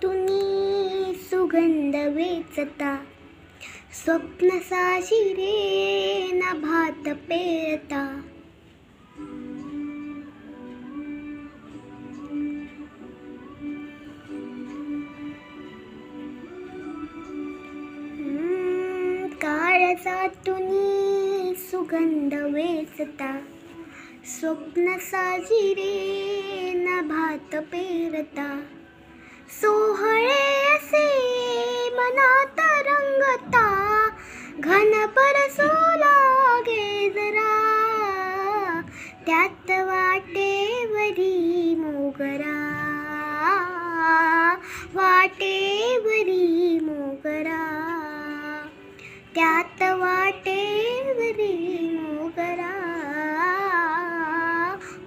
तुनी सुगंध वेचता, स्वप्न साजी रे नभात पेरता. काळजातूनी सुगंध वेचता, स्वप्न साजी रे नभात पेरता. सोहळे असे मनात रंगता, घन परसू लागे जरा, त्यात वाटेवरी मोगरा, वाटेवरी मोगरा, त्यात वाटेवरी मोगरा,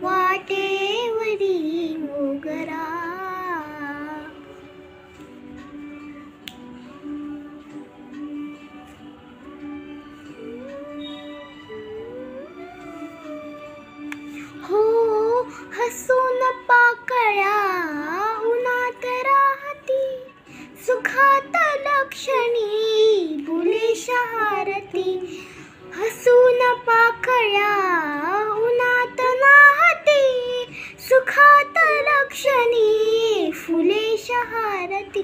वाटेवरी मोगरा. हो हसून पाकळ्या उन्हात राहती, सुखात लक्षणी फुले शहारती. हसून पाकळ्या उन्हात नाहती, सुखात लक्षणी फुले शहारती.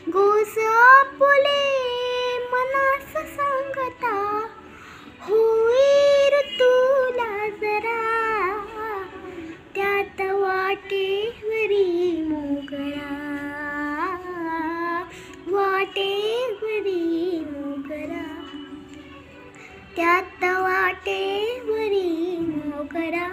गोस आपुले मनास सांगता, होईल तुला जरा, त्यात वाटेवरी मोगरा, वाटेवरी मोगरा, त्यात वाटेवरी मोगरा.